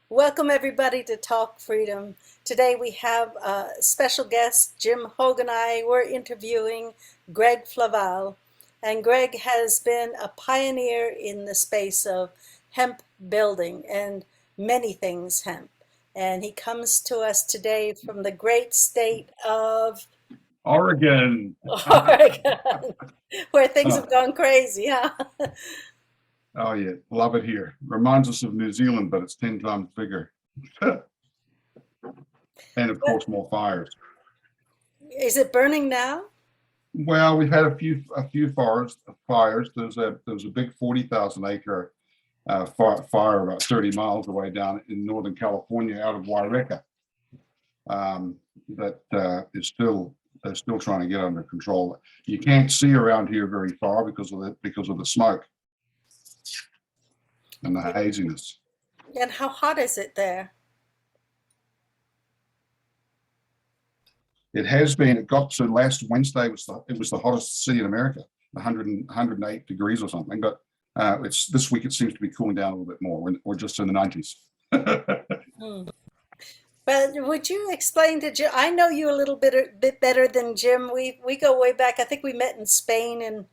Welcome everybody to Talk Freedom. Today we have a special guest, Jim Hogue and I. We're interviewing Greg Flavall. And Greg has been a pioneer in the space of hemp building and many things hemp. And he comes to us today from the great state of Oregon. Oregon, where things have gone crazy, huh? Oh yeah, love it here. Reminds us of New Zealand, but it's 10 times bigger. And of course, more fires. Is it burning now? Well, we've had a few fires. There's a big 40,000 acre fire about 30 miles away down in Northern California, out of Waireka. That is still they're still trying to get under control. You can't see around here very far because of the smoke and the haziness. And how hot is it there? It has been. It got to last Wednesday. It was the hottest city in America, 108 degrees or something. But it's this week. It seems to be cooling down a little bit more. We're just in the 90s. But would you explain to Jim? I know you a little bit better than Jim. We go way back. I think we met in Spain and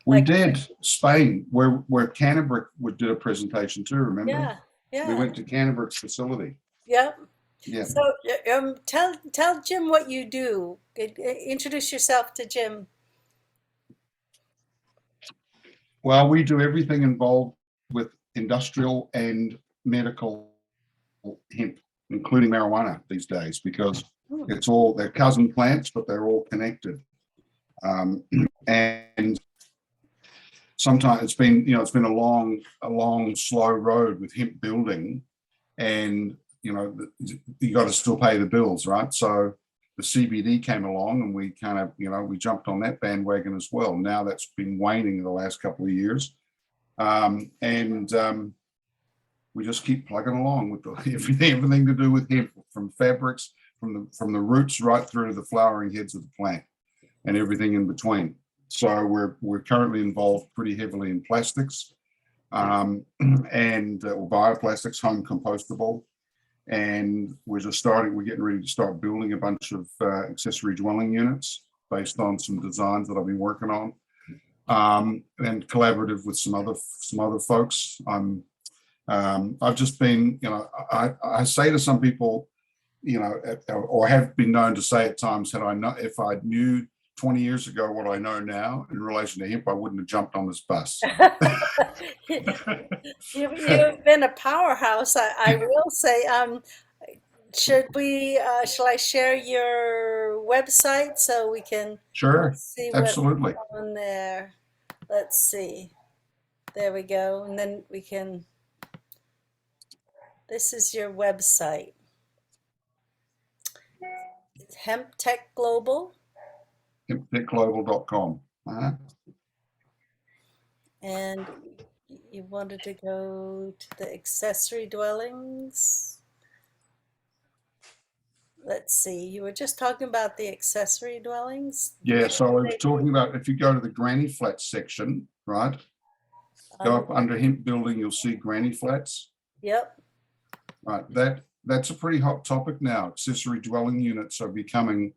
we did Spain, where Canterbury did a presentation too. Remember? Yeah. We went to Canterbury's facility. Yep. Yeah. So tell Jim what you do. Introduce yourself to Jim. Well, we do everything involved with industrial and medical hemp, including marijuana these days, because they're cousin plants, but they're all connected. And sometimes it's been a long, slow road with hemp building, and you got to still pay the bills, right? So the CBD came along, and we kind of we jumped on that bandwagon as well. Now that's been waning the last couple of years, and we just keep plugging along with everything to do with hemp, from fabrics, from the roots right through to the flowering heads of the plant, and everything in between. So we're currently involved pretty heavily in plastics, and bioplastics, home compostable, and we're getting ready to start building a bunch of accessory dwelling units based on some designs that I've been working on, and collaborative with some other folks. I've just been, I say to some people, or have been known to say at times, if I knew 20 years ago what I know now in relation to hemp, I wouldn't have jumped on this bus. You've been a powerhouse, I will say. Shall I share your website so we can see what's Absolutely. on there? Let's see. There we go. And then we can, this is your website. Hemp Tech Global. HempTechGlobal.com. And you wanted to go to the accessory dwellings. Let's see, you were just talking about the accessory dwellings. Yeah, so I was talking about, if you go to the granny flats section, right? Go up under hemp building, you'll see granny flats. Yep. Right, that's a pretty hot topic now. Accessory dwelling units are becoming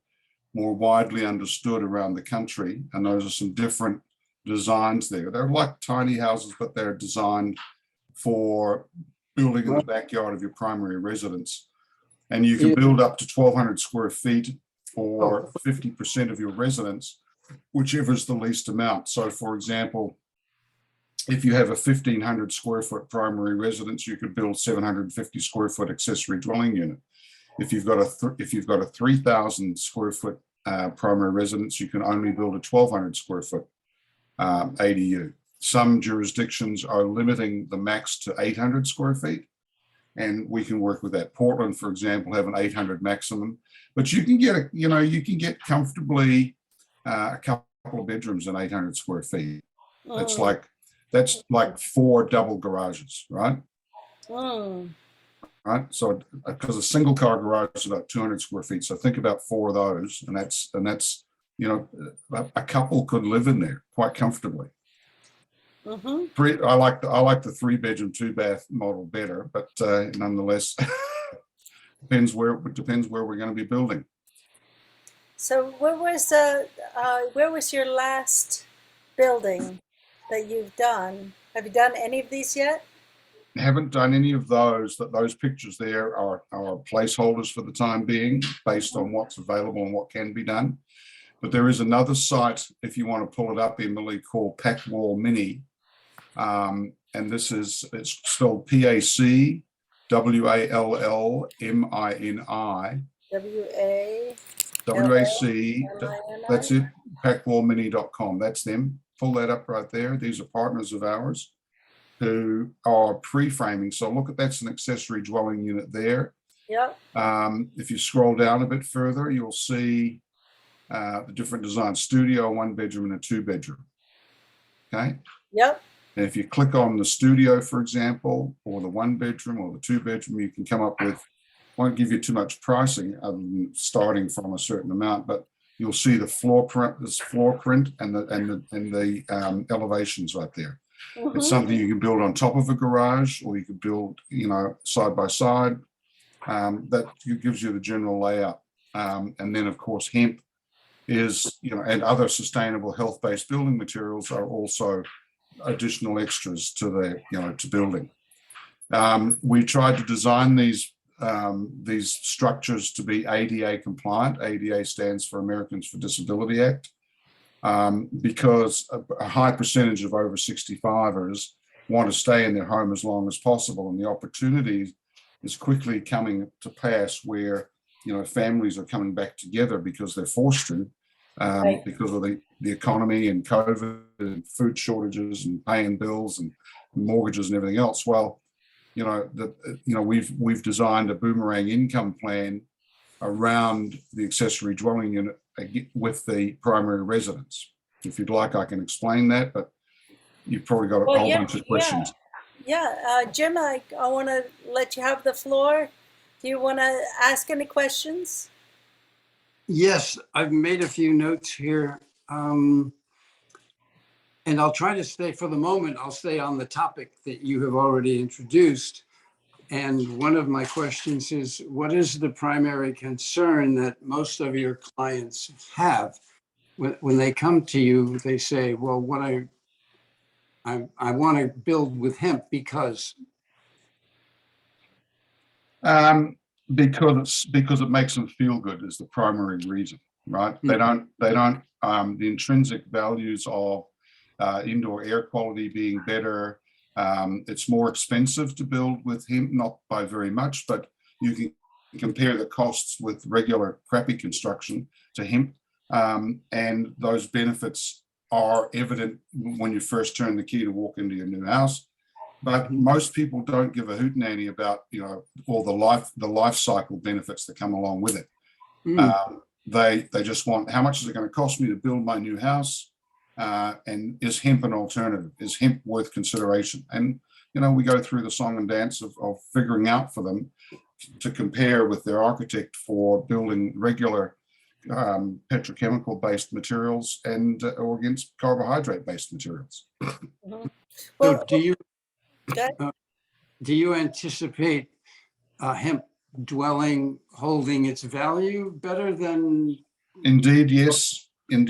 more widely understood around the country, and those are some different designs there. They're like tiny houses, but they're designed for building in the backyard of your primary residence. And you can build up to 1,200 square feet for 50% of your residence, whichever is the least amount. So for example, if you have a 1,500 square foot primary residence, you could build 750 square foot accessory dwelling unit. If you've got a 3,000 square foot primary residence, you can only build a 1,200 square foot ADU. Some jurisdictions are limiting the max to 800 square feet, and we can work with that. Portland, for example, have an 800 maximum, but you can get comfortably a couple of bedrooms in 800 square feet. That's like 4 double garages, right? Right. So because a single car garage is about 200 square feet. So think about 4 of those, and that's a couple could live in there quite comfortably. I like the 3-bedroom, 2-bath model better, but nonetheless, depends where we're going to be building. So where was your last building that you've done? Have you done any of these yet? Haven't done any of those. That those pictures there are placeholders for the time being, based on what's available and what can be done. But there is another site, if you want to pull it up, Emily, called Flavall Mini, and it's spelled PACWALLMINI. WAC. WALLMINI? That's it. Packwallmini.com. That's them. Pull that up right there. These are partners of ours who are pre-framing. So look at, that's an accessory dwelling unit there. Yep. If you scroll down a bit further, you'll see the different designs: studio, 1-bedroom, and a 2-bedroom. Okay. Yep. And if you click on the studio, for example, or the 1-bedroom or the 2-bedroom, you can come up with, won't give you too much pricing other than starting from a certain amount, but you'll see the floor print and the elevations right there. It's something you can build on top of a garage, or you can build, side by side. That gives you the general layout. And then, of course, hemp is, and other sustainable health-based building materials are also additional extras to to building. We tried to design these structures to be ADA compliant. ADA stands for Americans for Disability Act, because a high percentage of over 65ers want to stay in their home as long as possible, and the opportunity is quickly coming to pass where families are coming back together because they're forced to, Right. because of the economy and COVID and food shortages and paying bills and mortgages and everything else. Well, we've designed a boomerang income plan around the accessory dwelling unit with the primary residence. If you'd like, I can explain that, but you've probably got a Well, whole yeah, bunch of questions. Jim, I want to let you have the floor. Do you want to ask any questions? Yes, I've made a few notes here. And I'll try to stay, for the moment, I'll stay on the topic that you have already introduced. And one of my questions is, what is the primary concern that most of your clients have? When they come to you, they say, well, what I want to build with hemp because. Because it makes them feel good is the primary reason, right? They don't the intrinsic values of indoor air quality being better. It's more expensive to build with hemp, not by very much, but you can compare the costs with regular crappy construction to hemp, and those benefits are evident when you first turn the key to walk into your new house. But most people don't give a hootenanny about all the life cycle benefits that come along with it. They just want, how much is it going to cost me to build my new house, and is hemp an alternative? Is hemp worth consideration? And we go through the song and dance of figuring out for them to compare with their architect for building regular petrochemical based materials and or against carbohydrate based materials. So do you anticipate hemp dwelling holding its value better than? Indeed, yes. And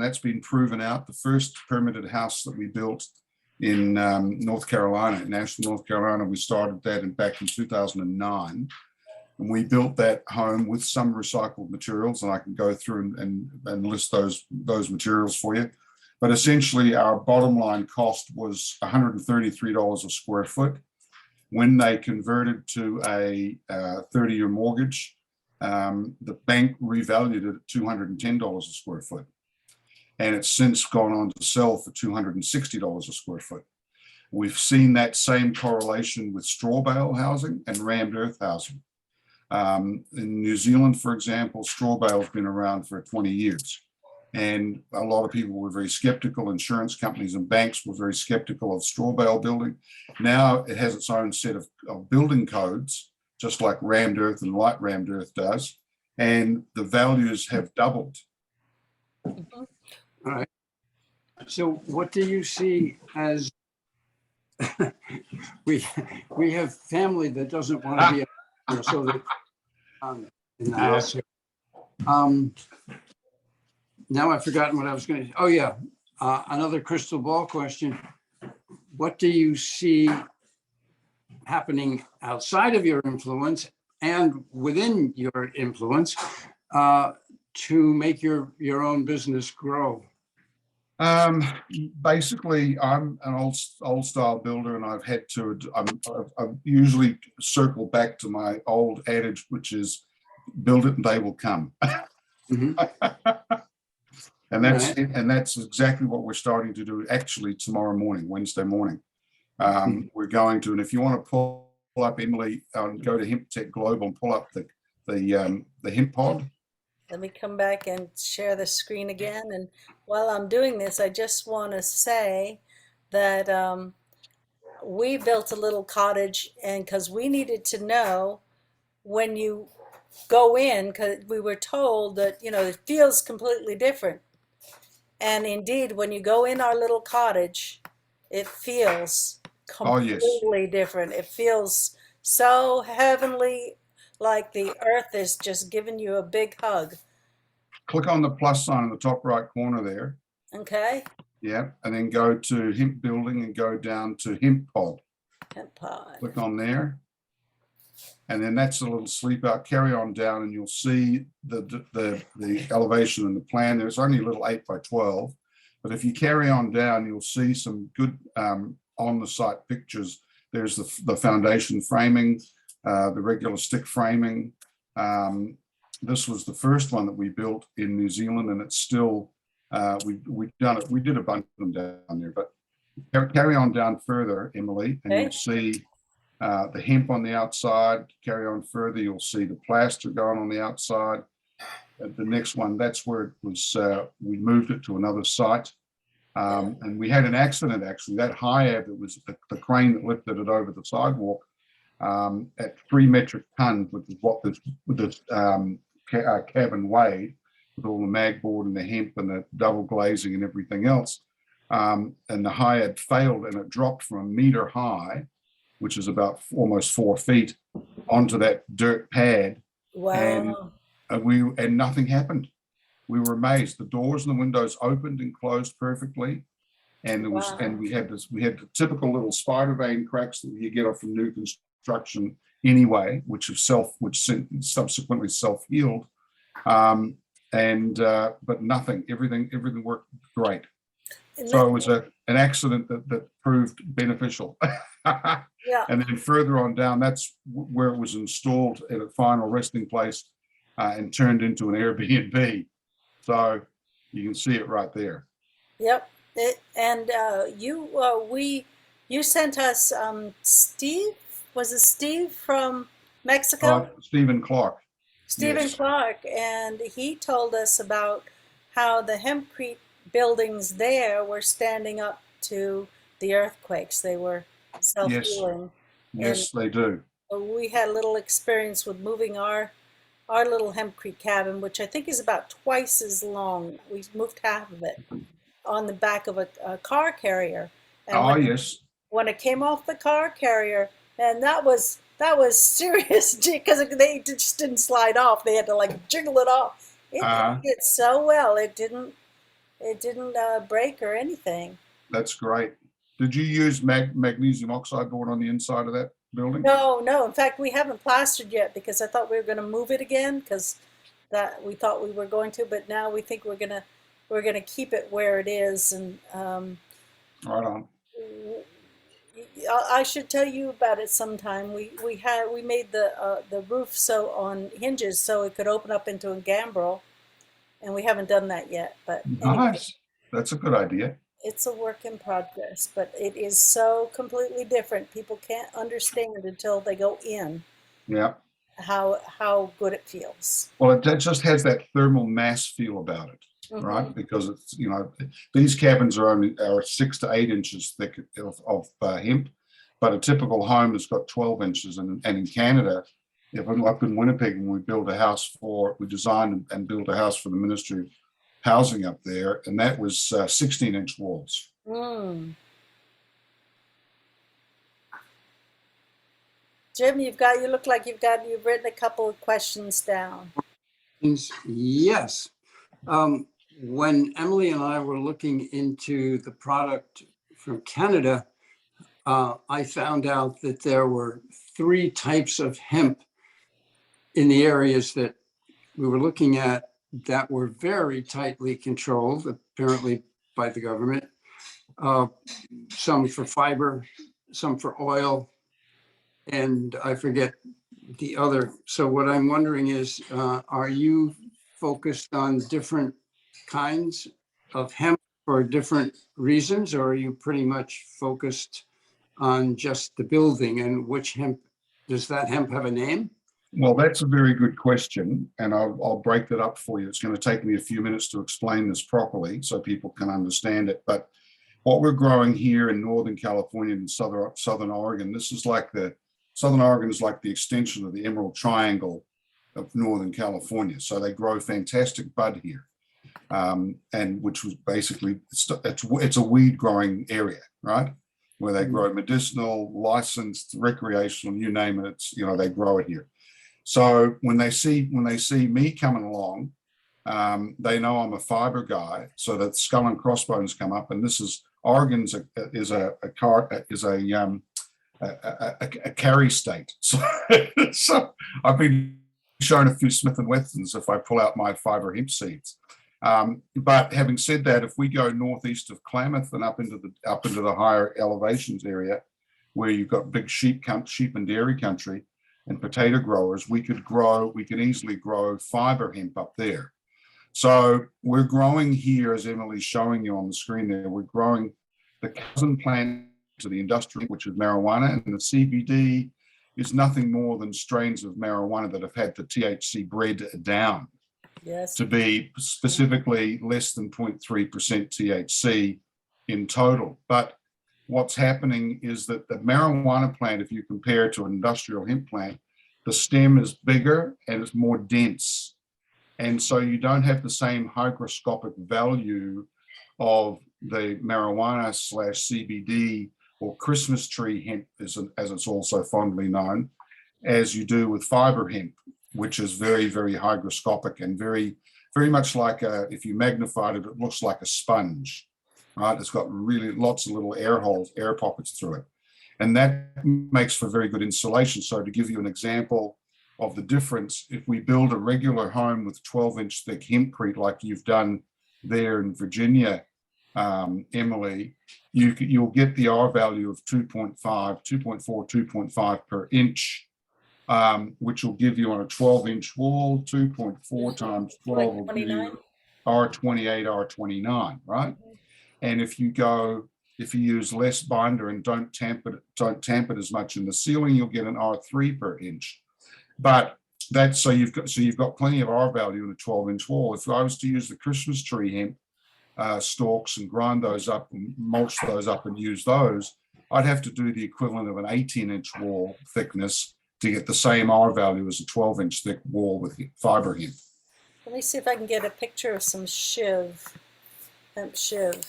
that's been proven out. The first permitted house that we built in North Carolina, in Asheville, North Carolina, we started that back in 2009. And we built that home with some recycled materials, and I can go through and list those materials for you. But essentially, our bottom line cost was $133 a square foot. When they converted to a 30-year mortgage, the bank revalued it at $210 a square foot. And it's since gone on to sell for $260 a square foot. We've seen that same correlation with straw bale housing and rammed earth housing. In New Zealand, for example, straw bale has been around for 20 years. And a lot of people were very skeptical. Insurance companies and banks were very skeptical of straw bale building. Now it has its own set of building codes, just like rammed earth and light rammed earth does. And the values have doubled. All right. So what do you see as, we have family that doesn't want to be here, so that in the house here. Now I've forgotten what I was going to. Oh yeah, another crystal ball question. What do you see happening outside of your influence and within your influence to make your own business grow? Basically, I'm an old style builder, and I've had to. I've usually circle back to my old adage, which is, "Build it, and they will come." Mhm. And that's Right. and that's exactly what we're starting to do. Actually, tomorrow morning, Wednesday morning, we're going to. And if you want to pull up, Emily, go to Hemp Tech Global and pull up the hemp pod. Let me come back and share the screen again. And while I'm doing this, I just want to say that we built a little cottage, and because we needed to know when you go in, because we were told that, it feels completely different. And indeed, when you go in our little cottage, it feels Oh yes, completely different. It feels so heavenly, like the earth is just giving you a big hug. click on the plus sign in the top right corner there. Okay? Yeah, and then go to Hemp Building and go down to Hemp Pod. Hemp pod. Click on there, and then that's a little sleep out. Carry on down, and you'll see the elevation and the plan. There's only a little 8x12, but if you carry on down, you'll see some good on the site pictures. There's the foundation framing, the regular stick framing. This was the first one that we built in New Zealand, and it's still we've done it. We did a bunch of them down there, but carry on down further, Emily, and Okay. you'll see the hemp on the outside. Carry on further, you'll see the plaster going on the outside. The next one, that's where it was. We moved it to another site, and we had an accident actually. That high ab, it was the crane that lifted it over the sidewalk at 3 metric tons, which is what this cabin weighed, with all the mag board and the hemp and the double glazing and everything else. And the high ab failed, and it dropped from a meter high, which is about almost 4 feet, onto that dirt pad, and Wow. and nothing happened. We were amazed. The doors and the windows opened and closed perfectly, and Wow. we had the typical little spider vein cracks that you get off from new construction anyway, which subsequently self-healed, but nothing. Everything worked great. So it was an accident that proved beneficial. Yeah. And then further on down, that's where it was installed at a final resting place and turned into an Airbnb. So you can see it right there. Yep. And you sent us Steve. Was it Steve from Mexico? Stephen Clark. Stephen Yes. Clark, and he told us about how the hempcrete buildings there were standing up to the earthquakes. They were Yes. self-healing. And Yes, they do. we had a little experience with moving our little hempcrete cabin, which I think is about twice as long. We moved half of it on the back of a car carrier. And Oh, yes. when it came off the car carrier, and that was serious because they just didn't slide off. They had to like jiggle it off. It did so well. It didn't break or anything. That's great. Did you use magnesium oxide board on the inside of that building? No, no. In fact, we haven't plastered yet because I thought we were going to move it again because that we thought we were going to, but now we think we're gonna keep it where it is. And Right on. I should tell you about it sometime. We made the roof so on hinges so it could open up into a gambrel, and we haven't done that yet. But anyway, Nice. That's a good idea. it's a work in progress. But it is so completely different. People can't understand until they go in Yeah. how good it feels. Well, it just has that thermal mass feel about it, right? Mhm. Because it's, these cabins are 6 to 8 inches thick of hemp, but a typical home has got 12 inches. And in Canada, up in Winnipeg, when we designed and built a house for the Ministry housing up there, and that was 16-inch walls. Mm. Jim, you look like you've written a couple of questions down. Yes. When Emily and I were looking into the product from Canada, I found out that there were 3 types of hemp in the areas that we were looking at that were very tightly controlled, apparently by the government. Some for fiber, some for oil, and I forget the other. So what I'm wondering is, are you focused on different kinds of hemp for different reasons, or are you pretty much focused on just the building? And which hemp, does that hemp have a name? Well, that's a very good question, and I'll break that up for you. It's going to take me a few minutes to explain this properly so people can understand it. But what we're growing here in Northern California and Southern Oregon, Southern Oregon is like the extension of the Emerald Triangle of Northern California. So they grow fantastic bud here, and which was basically, it's a weed growing area, right? Where they grow medicinal, licensed, recreational, you name it, they grow it here. So when they see me coming along, they know I'm a fiber guy. So that skull and crossbones come up, and this is Oregon's a carry state. So I've been shown a few Smith and Wessons if I pull out my fiber hemp seeds. But having said that, if we go northeast of Klamath and up into the higher elevations area, where you've got big sheep and dairy country and potato growers, we could easily grow fiber hemp up there. So we're growing here, as Emily's showing you on the screen there, we're growing the cousin plant to the industrial, which is marijuana, and the CBD is nothing more than strains of marijuana that have had the THC bred down to be specifically less than 0.3% THC in total. But what's happening is that the marijuana plant, if you compare it to an industrial hemp plant, the stem is bigger and it's more dense. And so you don't have the same hygroscopic value of the marijuana / CBD or Christmas tree hemp, as it's also fondly known, as you do with fiber hemp, which is very, very hygroscopic and very, very much like if you magnified it, it looks like a sponge, right? It's got really lots of little air holes, air pockets through it. And that makes for very good insulation. So to give you an example of the difference, if we build a regular home with 12-inch thick hempcrete like you've done there in Virginia, Emily, you'll get the R value of 2.5, 2.4, 2.5 per inch, which will give you on a 12-inch wall, 2.4 times 12 will give you R28, R29, right? And if you use less binder and don't tamp it as much in the ceiling, you'll get an R3 per inch. But that's so you've got plenty of R value in a 12-inch wall. If I was to use the Christmas tree hemp stalks and grind those up and mulch those up and use those, I'd have to do the equivalent of an 18-inch wall thickness to get the same R value as a 12-inch thick wall with fiber hemp. Let me see if I can get a picture of some hemp shiv.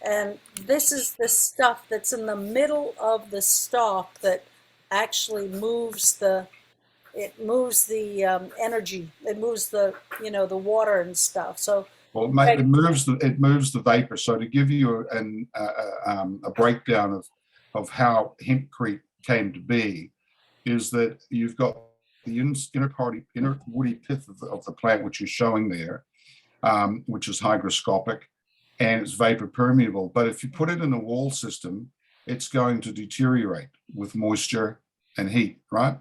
And this is the stuff that's in the middle of the stalk that actually moves the energy. It moves the water and stuff. So it moves the vapor. So to give you a breakdown of how hempcrete came to be, is that you've got the inner woody pith of the plant, which is showing there, which is hygroscopic and it's vapor permeable. But if you put it in a wall system, it's going to deteriorate with moisture and heat, right?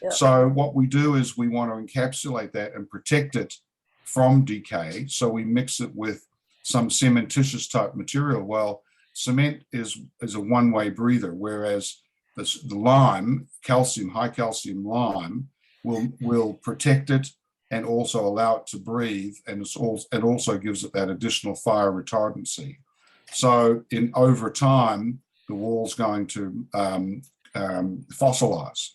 Yep. So what we do is we want to encapsulate that and protect it from decay. So we mix it with some cementitious type material. Well, cement is a one-way breather, whereas the lime, high calcium lime, will protect it and also allow it to breathe, and it also gives it that additional fire retardancy. So over time, the wall's going to fossilize,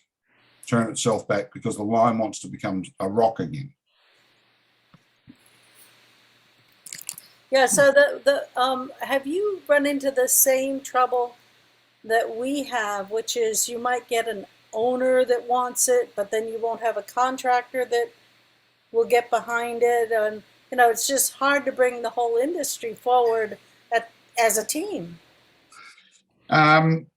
turn itself back, because the lime wants to become a rock again. Yeah, so have you run into the same trouble that we have, which is you might get an owner that wants it, but then you won't have a contractor that will get behind it, and it's just hard to bring the whole industry forward as a team. Um,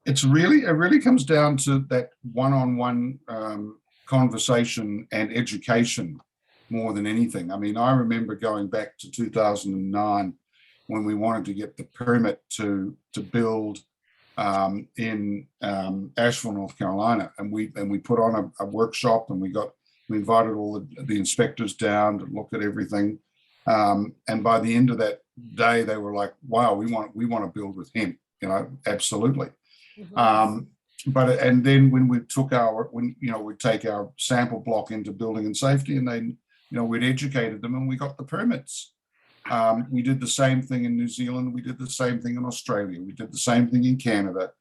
it really comes down to that one-on-one conversation and education more than anything. I mean, I remember going back to 2009 when we wanted to get the permit to build in Asheville, North Carolina, and we put on a workshop, and we invited all the inspectors down to look at everything. And by the end of that day, they were like, "Wow, we want to build with hemp." Absolutely. Mhm. But and then when we we'd take our sample block into building and safety, and we'd educated them, and we got the permits. We did the same thing in New Zealand. We did the same thing in Australia. We did the same thing in Canada,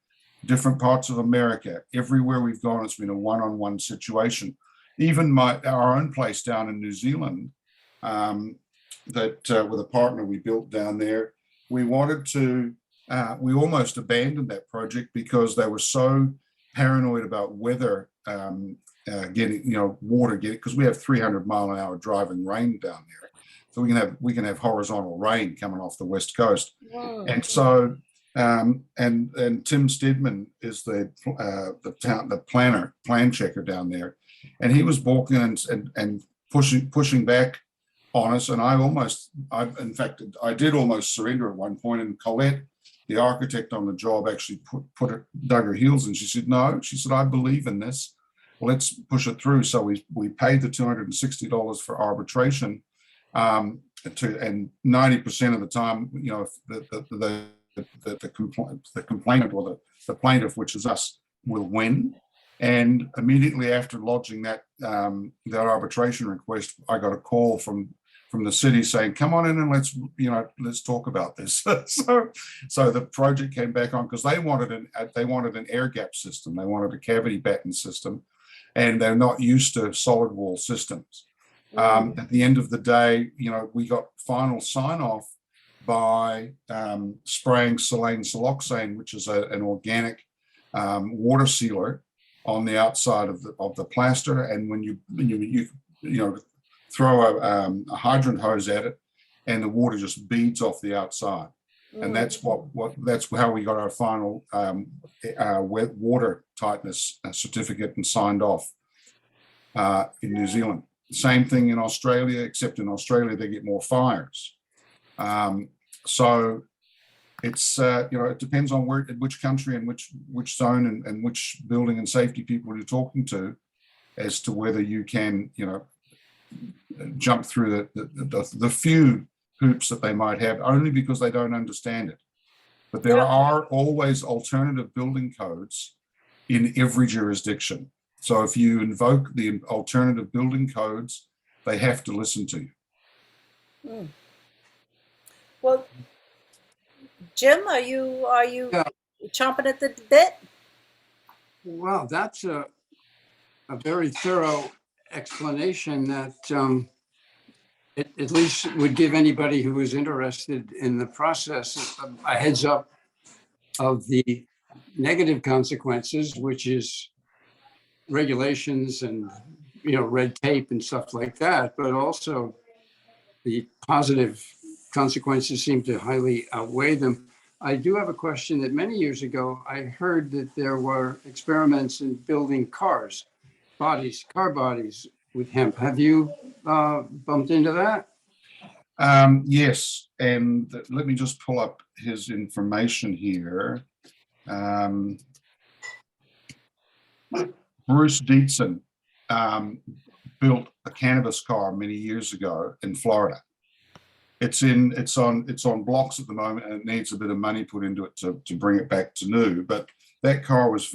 different parts of America. Everywhere we've gone, it's been a one-on-one situation. Even our own place down in New Zealand, that with a partner we built down there, we wanted to. We almost abandoned that project because they were so paranoid about weather getting, water getting, because we have 300-mile-an-hour driving rain down there. So we can have horizontal rain coming off the west coast, Mm. and so and Tim Stedman is the plan checker down there, and he was balking and pushing back on us, and in fact, I did almost surrender at one point, and Colette, the architect on the job, actually dug her heels in. She said, "No," she said, "I believe in this. Let's push it through." So we paid the $260 for arbitration, and 90% of the time, the complainant or the plaintiff, which is us, will win. And immediately after lodging that arbitration request, I got a call from the city saying, "Come on in and let's talk about this." so the project came back on because they wanted an air gap system. They wanted a cavity batten system, and they're not used to solid wall systems. At the end of the day, we got final sign off by spraying silane siloxane, which is an organic water sealer on the outside of the plaster. And when you throw a hydrant hose at it, and the water just beads off the outside. And that's how we got our final wet water tightness certificate and signed off in New Zealand. Same thing in Australia, except in Australia they get more fires. So it's it depends on which country and which zone and which building and safety people you're talking to, as to whether you can jump through the few hoops that they might have, only because they don't understand it. But there are always alternative building codes in every jurisdiction. So if you invoke the alternative building codes, they have to listen to you. Mm. Well, Jim, are you Yeah. chomping at the bit? Well, that's a very thorough explanation that at least would give anybody who is interested in the process a heads up of the negative consequences, which is regulations and red tape and stuff like that, but also the positive consequences seem to highly outweigh them. I do have a question that many years ago, I heard that there were experiments in building car bodies with hemp. Have you bumped into that? Yes, and let me just pull up his information here. Bruce Dietzen built a cannabis car many years ago in Florida. It's on blocks at the moment, and it needs a bit of money put into it to bring it back to new. But that car was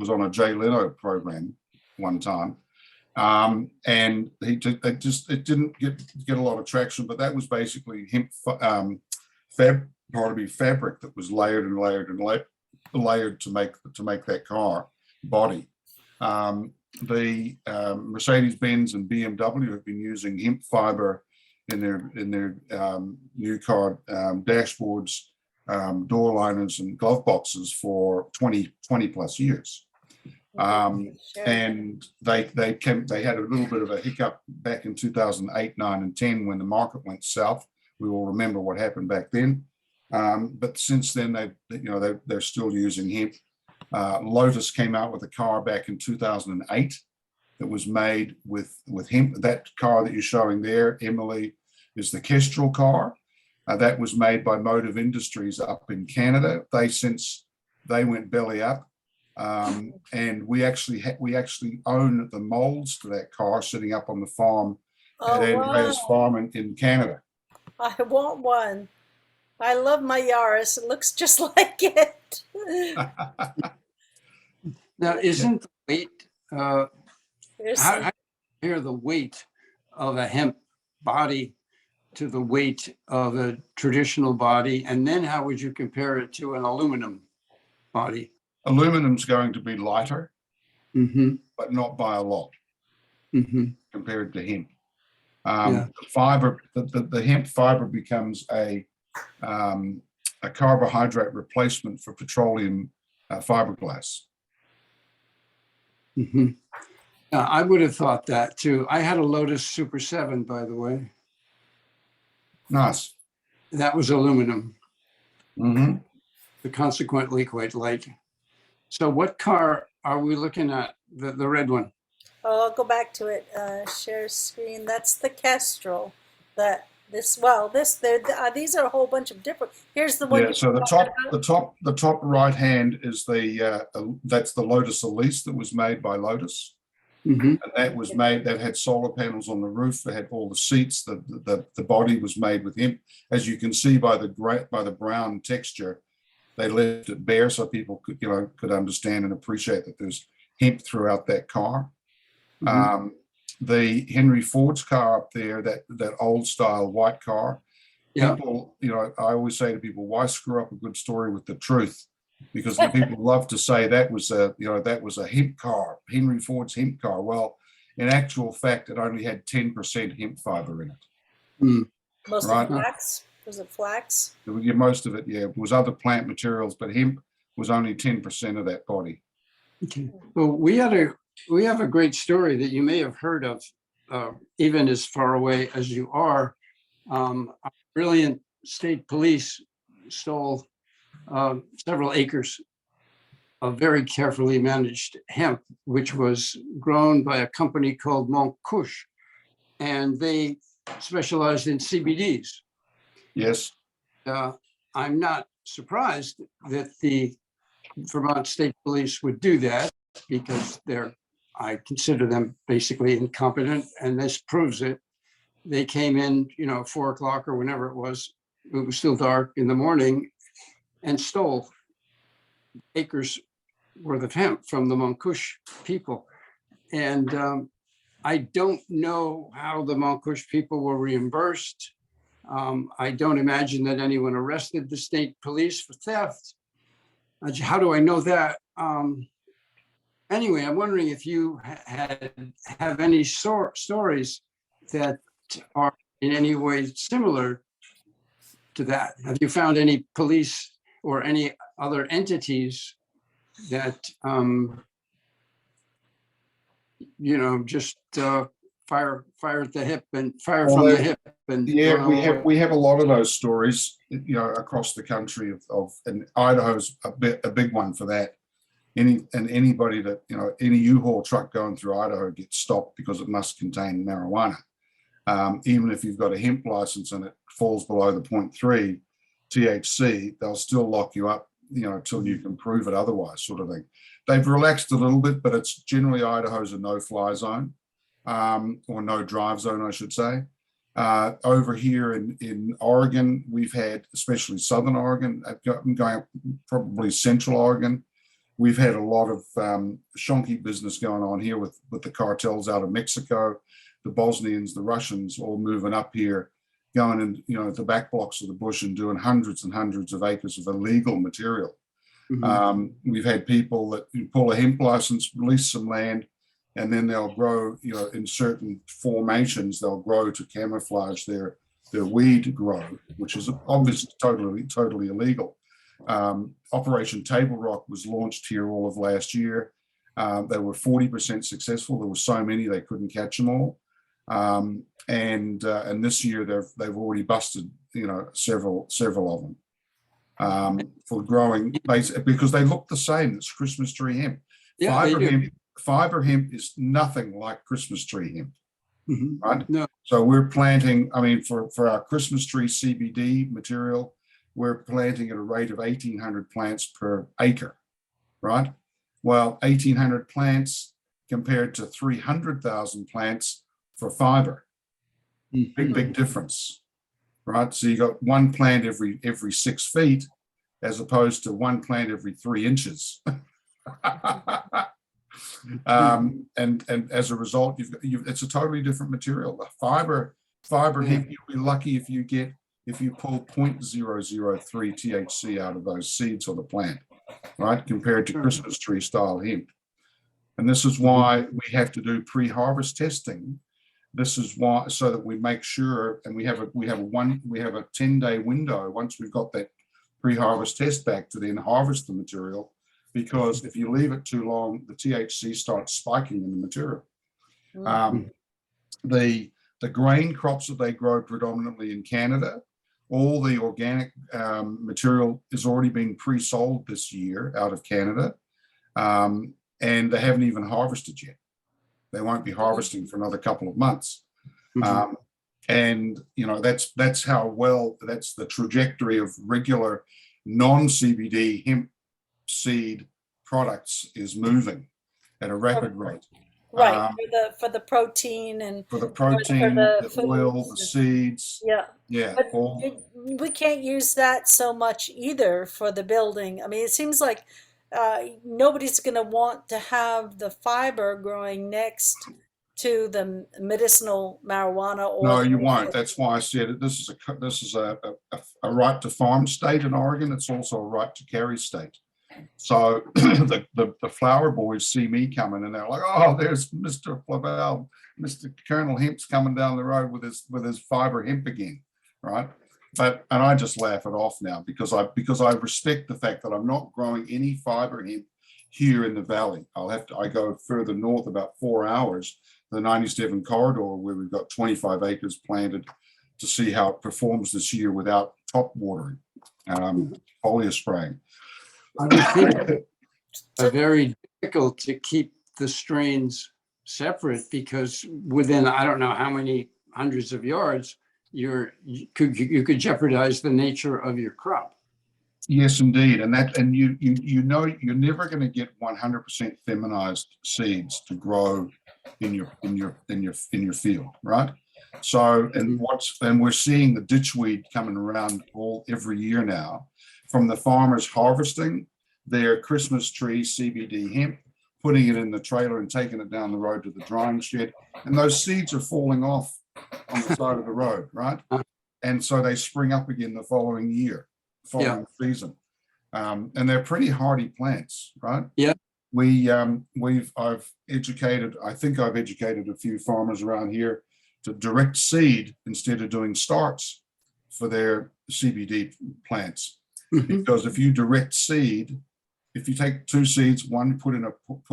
on a Jay Leno program one time, and it didn't get a lot of traction. But that was basically hemp fabric that was layered and layered and layered to make that car body. The Mercedes-Benz and BMW have been using hemp fiber in their new car dashboards, door liners, and glove boxes for 20 plus years. Sure. And they had a little bit of a hiccup back in 2008, 9, and 10 when the market went south. We all remember what happened back then. But since then, they're still using hemp. Lotus came out with a car back in 2008 that was made with hemp. That car that you're showing there, Emily, is the Kestrel car. That was made by Motive Industries up in Canada. They went belly up. And we actually own the molds to that car sitting up on the farm at Andrea's farm in Canada. I want one. I love my Yaris. It looks just like it. Now, isn't the weight, how do you compare the weight of a hemp body to the weight of a traditional body? And then how would you compare it to an aluminum body? Aluminum's going to be lighter, but not by a lot compared to hemp. The fiber, the hemp fiber becomes a carbohydrate replacement for petroleum fiberglass. I would have thought that too. I had a Lotus Super 7, by the way. Nice. That was aluminum. But consequently quite light. So what car are we looking at? The red one? Oh, I'll go back to it. Share screen. That's the Kestrel. These are a whole bunch of different. Here's the one. Yeah. So the top right hand is that's the Lotus Elise that was made by Lotus. And that was made. That had solar panels on the roof. They had all the seats. The body was made with hemp. As you can see by the brown texture, they left it bare so people could understand and appreciate that there's hemp throughout that car. The Henry Ford's car up there, that old style white car. People, I always say to people, why screw up a good story with the truth? Because the people love to say that was a hemp car, Henry Ford's hemp car. Well, in actual fact, it only had 10% hemp fiber in it. Most of flax? Was it flax? Most of it, yeah. It was other plant materials, but hemp was only 10% of that body. Okay. Well, we have a great story that you may have heard of, even as far away as you are. Our brilliant state police stole several acres of very carefully managed hemp, which was grown by a company called Monkush, and they specialized in CBDs. Yes. I'm not surprised that the Vermont State Police would do that, because I consider them basically incompetent, and this proves it. They came in, 4 o'clock or whenever it was still dark in the morning, and stole acres worth of hemp from the Monkush people. And I don't know how the Monkush people were reimbursed. I don't imagine that anyone arrested the state police for theft. How do I know that? Anyway, I'm wondering if you have any stories that are in any way similar to that. Have you found any police or any other entities that just fire at the hip and fire from the hip? And we have a lot of those stories, across the country and Idaho's a big one for that. Anybody that, any U-Haul truck going through Idaho gets stopped because it must contain marijuana. Even if you've got a hemp license and it falls below the 0.3 THC, they'll still lock you up, till you can prove it otherwise, sort of thing. They've relaxed a little bit, but it's generally Idaho's a no-fly zone, or no drive zone, I should say. Over here in Oregon, we've had, especially Southern Oregon, going probably Central Oregon, we've had a lot of shonky business going on here with the cartels out of Mexico, the Bosnians, the Russians, all moving up here, going in, the back blocks of the bush and doing hundreds and hundreds of acres of illegal material. We've had people that pull a hemp license, release some land, and then they'll grow, in certain formations, they'll grow to camouflage their weed grow, which is obviously totally illegal. Operation Table Rock was launched here all of last year. They were 40% successful. There were so many they couldn't catch them all. And this year they've already busted several of them for growing, because they look the same. It's Christmas tree hemp. Yeah, Fiber hemp is nothing like Christmas tree hemp. Right? No. So we're planting, for our Christmas tree CBD material, we're planting at a rate of 1,800 plants per acre, right? Well, 1,800 plants compared to 300,000 plants for fiber. Big difference, right? So you got one plant every 6 feet, as opposed to one plant every 3 inches. And as a result, it's a totally different material. The fiber hemp, you'll be lucky if you pull 0.003 THC out of those seeds or the plant, right? Compared to Christmas tree style hemp. And this is why we have to do pre-harvest testing. This is why, so that we make sure, and we have a 10-day window once we've got that pre-harvest test back to then harvest the material. Because if you leave it too long, the THC starts spiking in the material. The grain crops that they grow predominantly in Canada, all the organic material is already being pre-sold this year out of Canada, and they haven't even harvested yet. They won't be harvesting for another couple of months. And that's how well, that's the trajectory of regular non-CBD hemp seed products is moving at a rapid rate. Right, for the protein and for the protein, the oil, the seeds. Yeah. But we can't use that so much either for the building. It seems like nobody's going to want to have the fiber growing next to the medicinal marijuana. No, you won't. That's why I said this is a right to farm state in Oregon. It's also a right to carry state. So the flower boys see me coming and they're like, oh, there's Mr. Flavall, Mr. Colonel Hemp's coming down the road with his fiber hemp again, right? And I just laugh it off now because I respect the fact that I'm not growing any fiber hemp here in the valley. I go further north about 4 hours, the 97 corridor, where we've got 25 acres planted, to see how it performs this year without top watering, foliar spraying. I would think it's very difficult to keep the strains separate, because within, I don't know how many hundreds of yards, you could jeopardize the nature of your crop. Yes, indeed, and you know you're never going to get 100% feminized seeds to grow in your field, right? So and we're seeing the ditchweed coming around every year now, from the farmers harvesting their Christmas tree CBD hemp, putting it in the trailer and taking it down the road to the drying shed, and those seeds are falling off on the side of the road, right? And so they spring up again the following season, and they're pretty hardy plants, right? Yeah. I've educated a few farmers around here to direct seed instead of doing starts for their CBD plants. Because if you direct seed, if you take 2 seeds, one put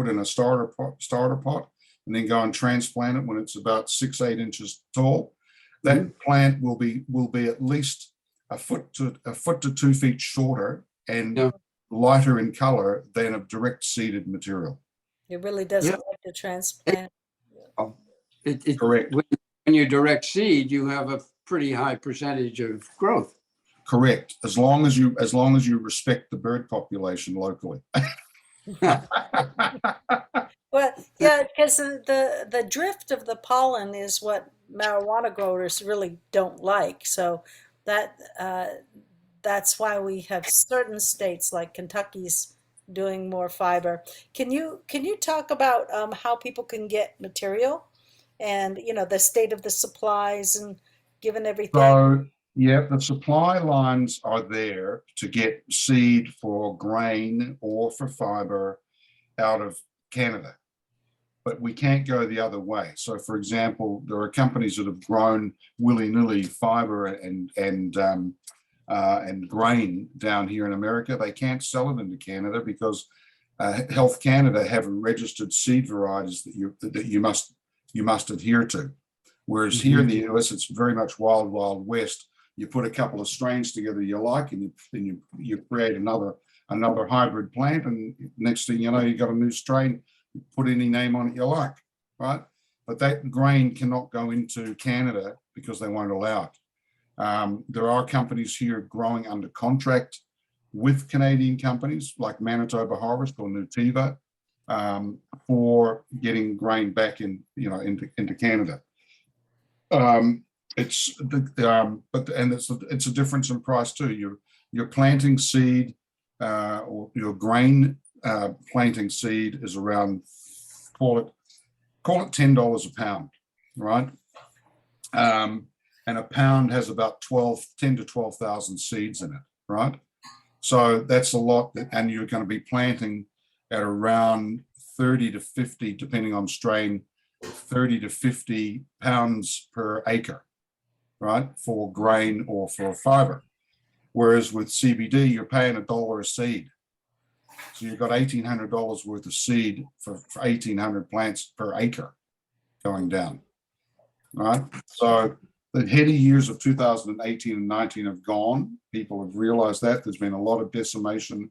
in a starter pot, and then go and transplant it when it's about 6-8 inches tall, that plant will be at least a foot to 2 feet shorter and lighter in color than a direct seeded material. It really doesn't like the transplant. Correct. When you direct seed, you have a pretty high percentage of growth. Correct, as long as you respect the bird population locally. Well, yeah, because the drift of the pollen is what marijuana growers really don't like. So that's why we have certain states like Kentucky's doing more fiber. Can you talk about how people can get material, and the state of the supplies, and given everything? So yeah, the supply lines are there to get seed for grain or for fiber out of Canada. but we can't go the other way. So, for example, there are companies that have grown willy-nilly fiber and grain down here in America. They can't sell it into Canada because Health Canada have registered seed varieties that you must adhere to. Whereas here in the US, it's very much wild west. You put a couple of strains together you like, and you create another hybrid plant, and next thing you know, you got a new strain. You put any name on it you like, right? But that grain cannot go into Canada because they won't allow it. There are companies here growing under contract with Canadian companies like Manitoba Harvest or Nutiva for getting grain back into Canada. It's a difference in price too. Your planting seed or your grain planting seed is around, call it $10 a pound, right? And a pound has about 10 to 12,000 seeds in it, right? So that's a lot, and you're going to be planting at around 30 to 50, depending on strain, 30 to 50 pounds per acre, right, for grain or for fiber. Whereas with CBD, you're paying $1 a seed. So you've got $1,800 worth of seed for 1,800 plants per acre going down, right? So the heady years of 2018 and 19 have gone. People have realized that there's been a lot of decimation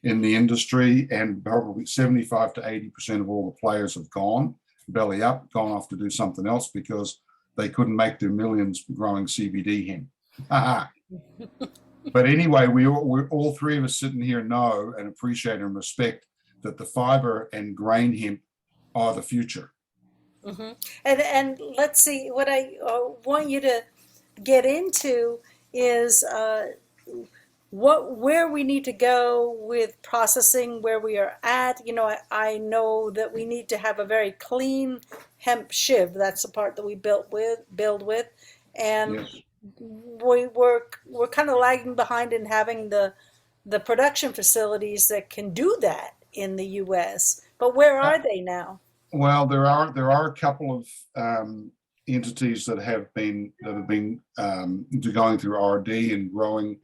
in the industry, and probably 75 to 80% of all the players have gone belly up, gone off to do something else because they couldn't make their millions growing CBD hemp. But anyway, we're all three of us sitting here know and appreciate and respect that the fiber and grain hemp are the future. Mm-hmm. And let's see, what I want you to get into is where we need to go with processing, where we are at. You know, I know that we need to have a very clean hemp shiv. That's the part that we build with, and Yes. we're kind of lagging behind in having the production facilities that can do that in the U.S. But where are they now? Well, there are a couple of entities that have been going through R&D and growing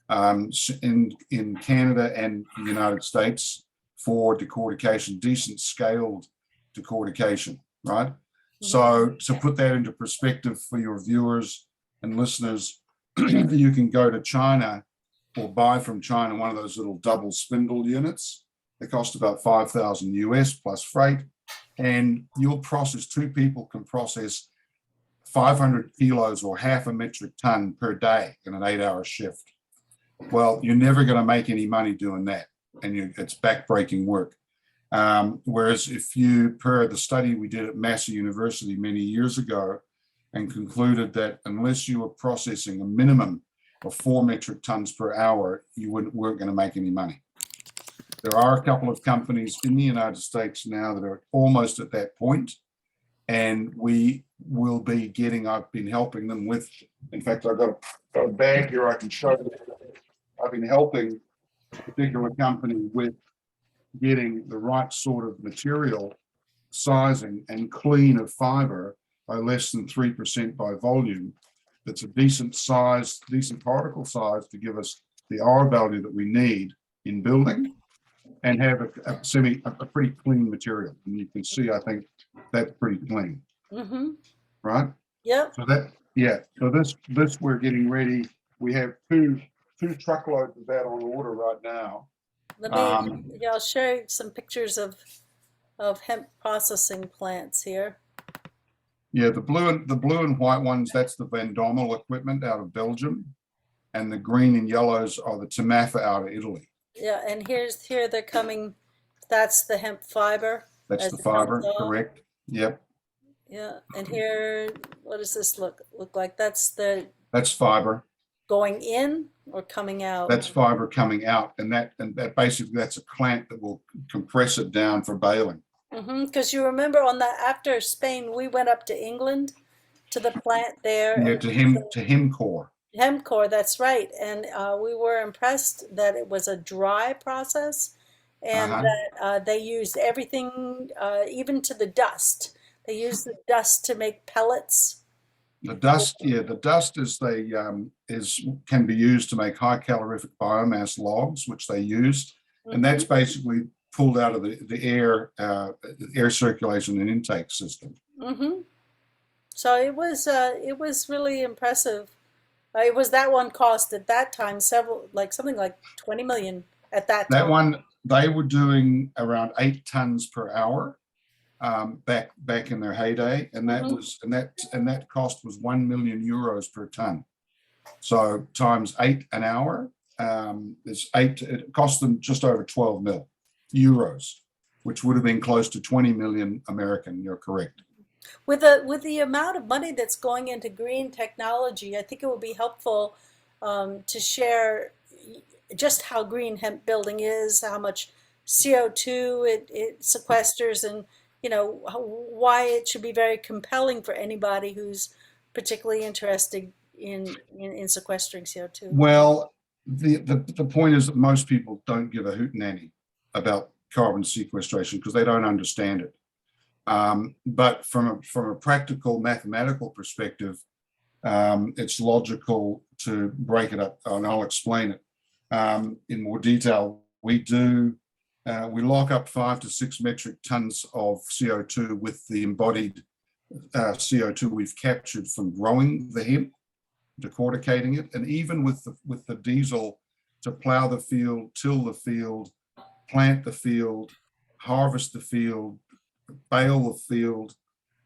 in Canada and the United States for decortication, decent scaled decortication, right? Mm-hmm. So to put that into perspective for your viewers and listeners, you can go to China or buy from China one of those little double spindle units. They cost about 5,000 US plus freight. And two people can process 500 kilos or half a metric ton per day in an 8-hour shift. Well, you're never going to make any money doing that, and it's backbreaking work. Whereas if per the study we did at Massey University many years ago, and concluded that unless you were processing a minimum of 4 metric tons per hour, you weren't going to make any money. There are a couple of companies in the United States now that are almost at that point, and we will be I've been helping them with, in fact, I've got a bag here I can show you. I've been helping a particular company with getting the right sort of material, sizing and clean of fiber by less than 3% by volume. That's a decent size, decent particle size to give us the R value that we need in building, and have a pretty clean material. And you can see, I think that's pretty clean. Mm-hmm. Right? Yep. So this we're getting ready. We have two truckloads of that on order right now. I'll show you some pictures of hemp processing plants here. Yeah, the blue and white ones, that's the Vandommel equipment out of Belgium, and the green and yellows are the Tamafa out of Italy. Yeah, and here they're coming. That's the hemp fiber. That's the fiber, correct? Yep. Yeah, and here, what does this look like? That's fiber going in or coming out. That's fiber coming out, and that basically that's a clamp that will compress it down for baling. Because you remember after Spain, we went up to England to the plant there. Yeah, to Hemcore. Hemcore, that's right. And we were impressed that it was a dry process and Uh-huh. that they used everything, even to the dust. They used the dust to make pellets. The dust, yeah, the dust is can be used to make high calorific biomass logs, which they used, and Hmm. that's basically pulled out of the air circulation and intake system. Hmm. So it was really impressive. It was that one cost at that time several like something like 20 million at that That time. one, they were doing around 8 tons per hour, back in their heyday, and that Hmm. was and that cost was 1 million euros per ton. So times eight an hour, is eight. It cost them just over 12 mil euros, which would have been close to 20 million American. You're correct. With the amount of money that's going into green technology, I think it would be helpful to share just how green hemp building is, how much CO2 it sequesters, and why it should be very compelling for anybody who's particularly interested in sequestering CO2. Well, the point is that most people don't give a hoot nanny about carbon sequestration because they don't understand it. But from a practical mathematical perspective, it's logical to break it up, and I'll explain it in more detail. We lock up 5 to 6 metric tons of CO2 with the embodied CO2 we've captured from growing the hemp, decorticating it, and even with the diesel to plow the field, till the field, plant the field, harvest the field, bale the field,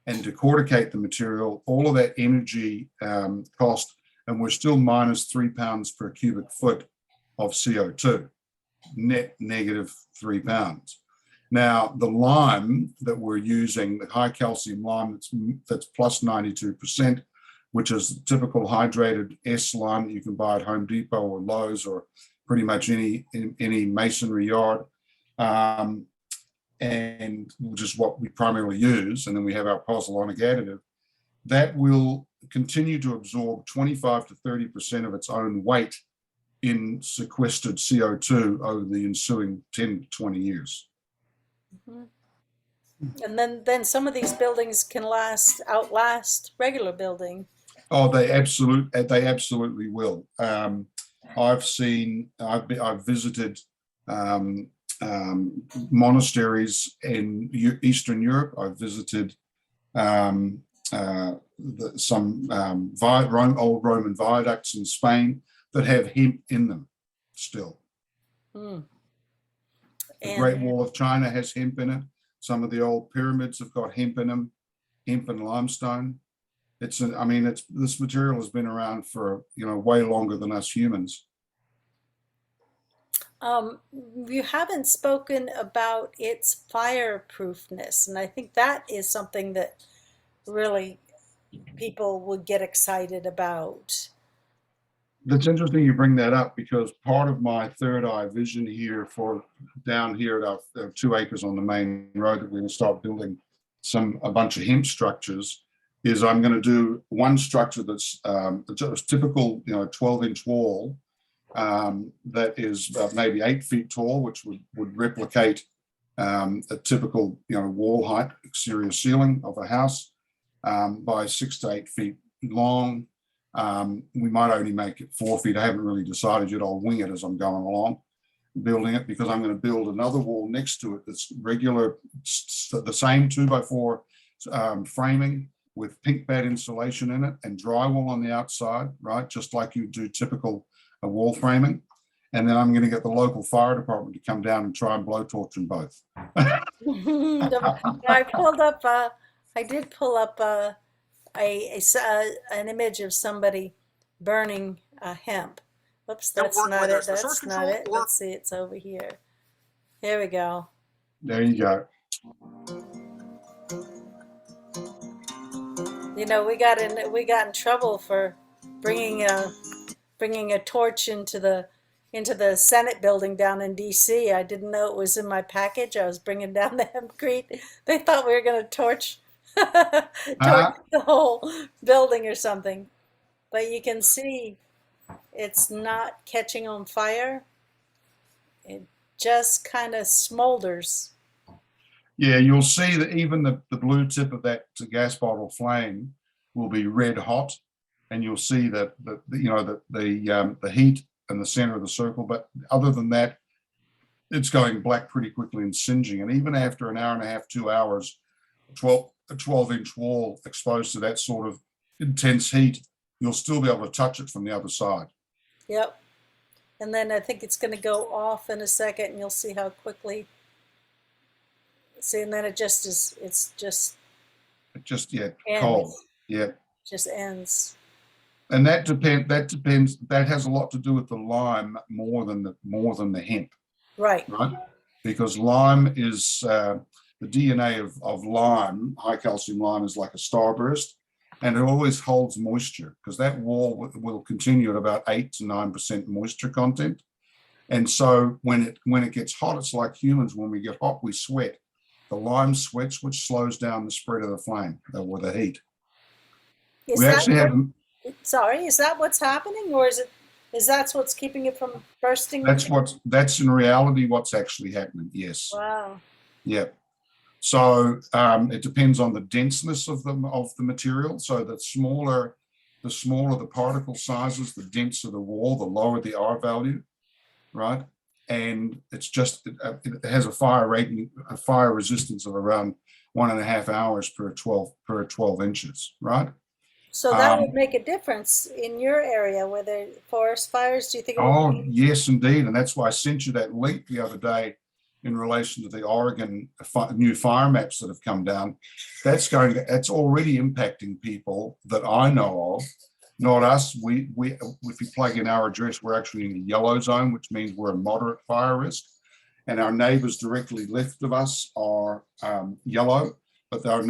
and decorticate the material, all of that energy cost, and we're still minus 3 pounds per cubic foot of CO2, net negative 3 pounds. Now, the lime that we're using, the high calcium lime that's plus 92%, which is typical hydrated S lime that you can buy at Home Depot or Lowe's or pretty much any masonry yard, and which is what we primarily use, and then we have our pozzolanic additive, that will continue to absorb 25 to 30% of its own weight in sequestered CO2 over the ensuing 10 to 20 years. Mhm. And then some of these buildings can outlast regular building. Oh, they absolutely will. I've visited um, monasteries in Eastern Europe. I've visited um, some old Roman viaducts in Spain that have hemp in them still. Hmm. The Great And Wall of China has hemp in it. Some of the old pyramids have got hemp in them, hemp and limestone. This material has been around for way longer than us humans. you haven't spoken about its fireproofness, and I think that is something that really people would get excited about. That's interesting you bring that up because part of my third eye vision here for down here at our 2 acres on the main road that we're going to start building a bunch of hemp structures is I'm going to do one structure that's just typical 12-inch wall that is maybe 8 feet tall, which would replicate a typical wall height exterior ceiling of a house, by 6 to 8 feet long. We might only make it 4 feet. I haven't really decided yet. I'll wing it as I'm going along, building it, because I'm going to build another wall next to it that's regular, the same 2x4 framing with pink bed insulation in it and drywall on the outside, right? Just like you do typical wall framing. And then I'm going to get the local fire department to come down and try and blowtorch them both. I pulled up. I did pull up an image of somebody burning hemp. Whoops, that's not it. That's not it. Let's see. It's over here. Here we go. There you go. We got in trouble for bringing a torch into the Senate building down in D.C. I didn't know it was in my package. I was bringing down the hempcrete. They thought we were going to torch torch Uh, the whole building or something. But you can see it's not catching on fire. It, just kind of smolders. Yeah, you'll see that even the blue tip of that gas bottle flame will be red hot, and you'll see that the heat in the center of the circle. But other than that, it's going black pretty quickly and singeing. And even after an hour and a half, 2 hours, a 12-inch wall exposed to that sort of intense heat, you'll still be able to touch it from the other side. Yep. And then I think it's going to go off in a second, and you'll see how quickly. See, and then it just is. It's just It just, yeah, cold. ends. Yeah. Just ends. And that depends. That has a lot to do with the lime more than the hemp, Right. right? Because lime is the DNA of lime, high calcium lime, is like a starburst, and it always holds moisture because that wall will continue at about 8 to 9% moisture content. And so when it gets hot, it's like humans. When we get hot, we sweat. The lime sweats, which slows down the spread of the flame or the heat. Is We that actually have. sorry? Is that what's happening, or is that what's keeping it from bursting? That's in reality what's actually happening. Yes. Wow. Yeah. So it depends on the denseness of the material. So the smaller the particle sizes, the denser the wall, the lower the R value, right? And it's just it has a fire resistance of around 1.5 hours per 12 inches, right? So that would make a difference in your area where the forest fires. Do you think it would? Oh, yes, indeed. And that's why I sent you that link the other day in relation to the Oregon new fire maps that have come down. That's already impacting people that I know of, not us. We if you plug in our address, we're actually in the yellow zone, which means we're a moderate fire risk. And our neighbors directly left of us are yellow, but our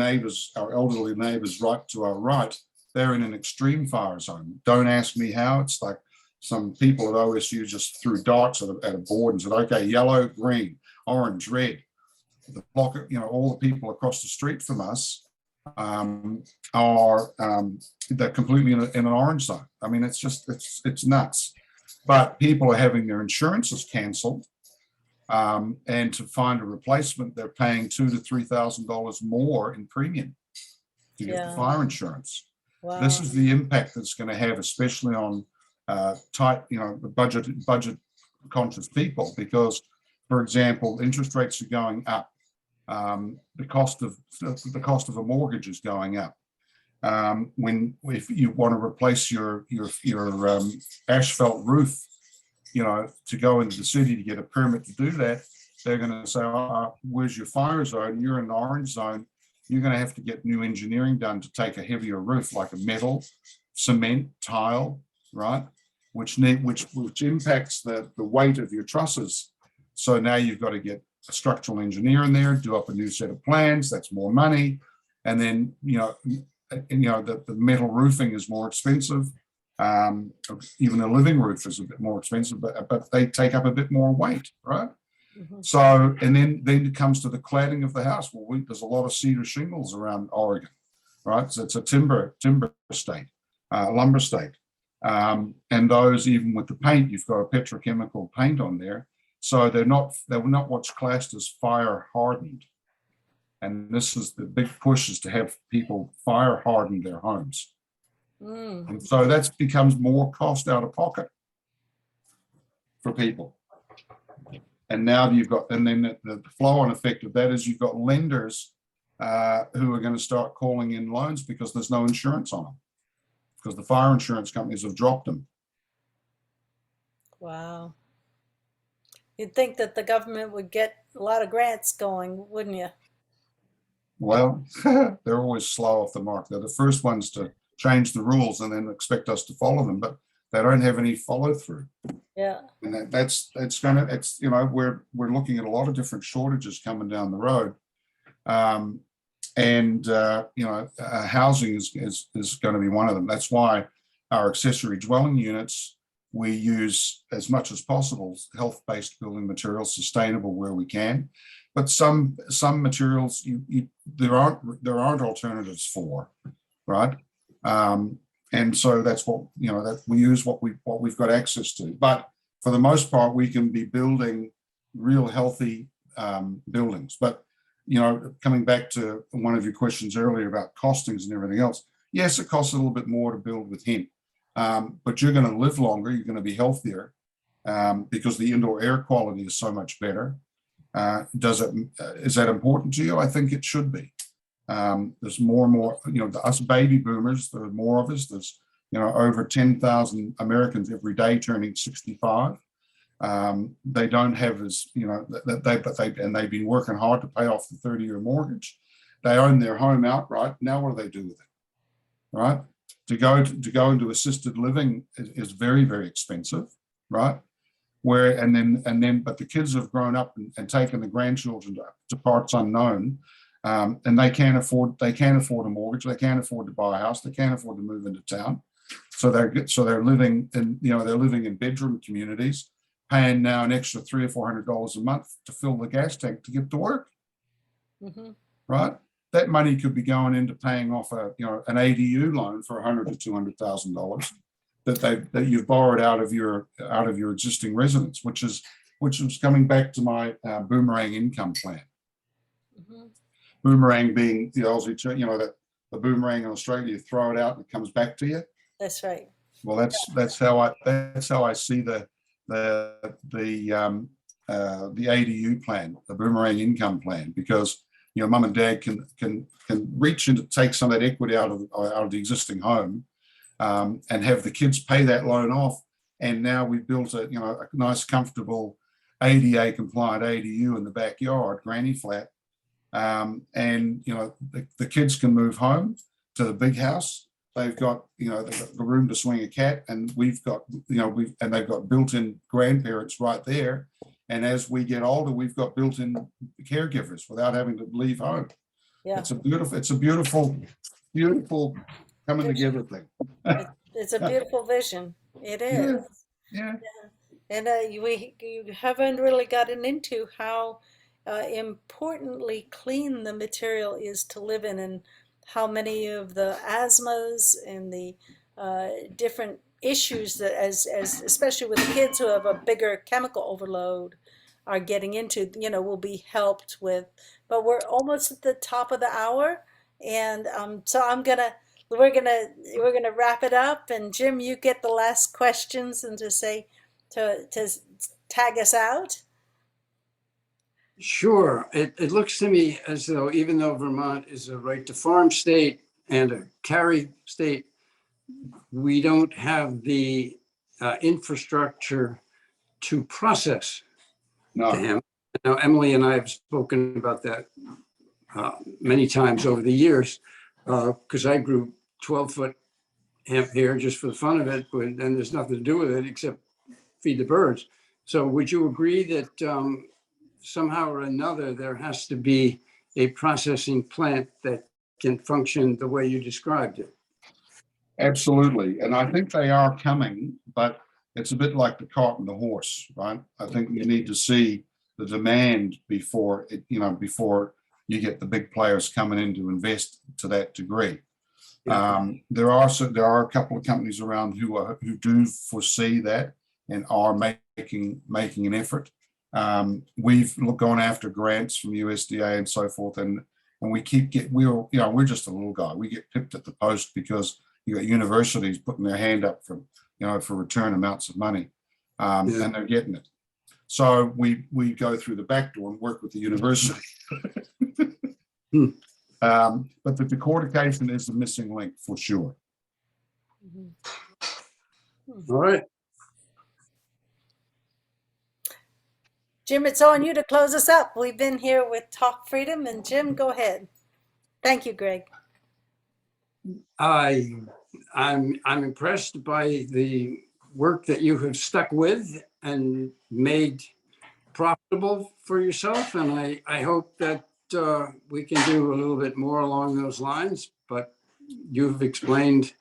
elderly neighbors right to our right, they're in an extreme fire zone. Don't ask me how. It's like some people at OSU just threw darts at a board and said, okay, yellow, green, orange, red. The block, all the people across the street from us are they're completely in an orange zone. I mean, it's nuts. But people are having their insurances cancelled, and to find a replacement, they're paying $2,000 to $3,000 more in premium to get the fire insurance. Wow. This is the impact that's going to have, especially on tight, budget conscious people, because, for example, interest rates are going up. The cost of a mortgage is going up. If you want to replace your asphalt roof, to go into the city to get a permit to do that, they're going to say, where's your fire zone? You're in the orange zone. You're going to have to get new engineering done to take a heavier roof, like a metal, cement, tile, right? Which impacts the weight of your trusses. So now you've got to get a structural engineer in there, do up a new set of plans. That's more money, and then the metal roofing is more expensive. Even a living roof is a bit more expensive, but they take up a bit more weight, right? Mm-hmm. So, and then it comes to the cladding of the house. Well, there's a lot of cedar shingles around Oregon, right? So it's a timber state, lumber state. And those, even with the paint, you've got a petrochemical paint on there. So they were not what's classed as fire hardened. And this is the big push, is to have people fire harden their homes. And so that becomes more cost out of pocket for people. And now and then the flow-on effect of that is you've got lenders who are going to start calling in loans because there's no insurance on them, because the fire insurance companies have dropped them. Wow. You'd think that the government would get a lot of grants going, wouldn't you? Well, they're always slow off the mark. They're the first ones to change the rules and then expect us to follow them, but they don't have any follow through. Yeah. And we're looking at a lot of different shortages coming down the road. Housing is going to be one of them. That's why our accessory dwelling units, we use as much as possible health-based building materials, sustainable where we can. But some materials there aren't alternatives for, right? And so that's what that we use what we've got access to. But for the most part, we can be building real healthy buildings. But, you know, coming back to one of your questions earlier about costings and everything else, yes, it costs a little bit more to build with hemp, but you're going to live longer, you're going to be healthier because the indoor air quality is so much better. Is that important to you? I think it should be. There's more and more, you know, us baby boomers, there are more of us. There's, you know, over 10,000 Americans every day turning 65. They don't have as, you know, they've been working hard to pay off the 30-year mortgage. They own their home outright. Now what do they do with it? Right? To go into assisted living is very, very expensive, right? But the kids have grown up and taken the grandchildren to parts unknown, and they can't afford a mortgage, they can't afford to buy a house, they can't afford to move into town, so they're living in, you know, they're living in bedroom communities, paying now an extra $300 or $400 a month to fill the gas tank to get to work. Mm-hmm. Right? That money could be going into paying off an ADU loan for $100,000 to $200,000 that you've borrowed out of your existing residence, which is coming back to my boomerang income plan. Mm-hmm. Boomerang being the Aussie term, you know, that the boomerang in Australia, you throw it out and it comes back to you. That's right. Well, that's how I see the ADU plan, the boomerang income plan, because, you know, mum and dad can reach in to take some of that equity out of the existing home, and have the kids pay that loan off. And now we've built a nice, comfortable ADA compliant ADU in the backyard, granny flat. And, you know, the kids can move home to the big house. They've got the room to swing a cat, and they've got built-in grandparents right there. And as we get older, we've got built-in caregivers without having to leave home. Yeah. It's a beautiful coming together thing. It's a beautiful vision. It is. Yeah. And you haven't really gotten into how importantly clean the material is to live in, and how many of the asthmas and the different issues that, as especially with the kids who have a bigger chemical overload, are getting into, you know, will be helped with. But we're almost at the top of the hour, and so we're gonna wrap it up. And Jim, you get the last questions and to tag us out. Sure. It looks to me as though, even though Vermont is a right to farm state and a carry state, we don't have the infrastructure to process No. the hemp. Now, Emily and I have spoken about that many times over the years, because I grew 12-foot hemp here just for the fun of it, and there's nothing to do with it except feed the birds. So would you agree that somehow or another there has to be a processing plant that can function the way you described it? Absolutely. And I think they are coming, but it's a bit like the cart and the horse, right? I think you need to see the demand before you get the big players coming in to invest to that degree. Yeah. There are a couple of companies around who do foresee that and are making an effort. We've gone after grants from USDA and so forth, and we're just a little guy. We get pipped at the post because you got universities putting their hand up for return amounts of money, and they're getting it. So we go through the back door and work with the university. But the decortication is the missing link for sure. All right. Jim, it's on you to close us up. We've been here with Talk Freedom, and Jim, go ahead. Thank you, Greg. I'm impressed by the work that you have stuck with and made profitable for yourself, and I hope that we can do a little bit more along those lines. But you've explained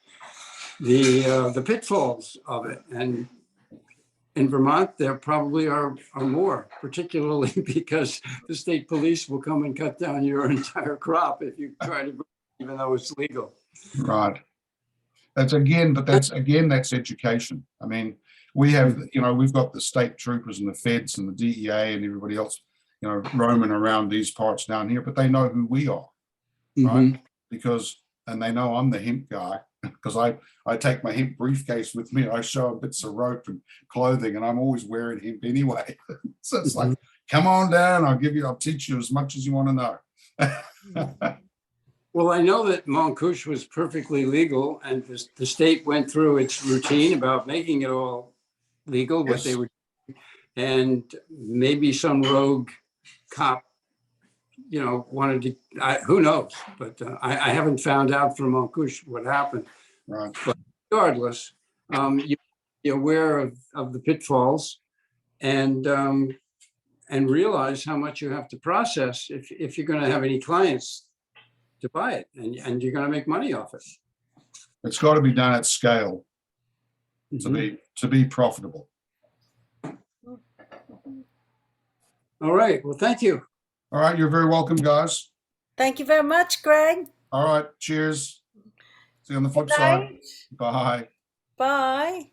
the pitfalls of it, and in Vermont there probably are more, particularly because the state police will come and cut down your entire crop if you try to, even though it's legal. Right. That's education. I mean, We have, we've got the state troopers and the feds and the DEA and everybody else, roaming around these parts down here, but they know who we are, right? And they know I'm the hemp guy because I take my hemp briefcase with me. I show them bits of rope and clothing, and I'm always wearing hemp anyway. So it's like, come on down. I'll teach you as much as you want to know. Well, I know that Monkush was perfectly legal, and the state went through its routine about making it all legal, what they were, and maybe some rogue cop, wanted to, who knows, but I haven't found out from Monkush what happened. Right. But regardless, you be aware of the pitfalls and realize how much you have to process if you're going to have any clients to buy it, and you're going to make money off it. It's got to be done at scale to be profitable. All right. Well, thank you. All right. You're very welcome, guys. Thank you very much, Greg. All right. Cheers. See you on the flip side. Bye. Bye.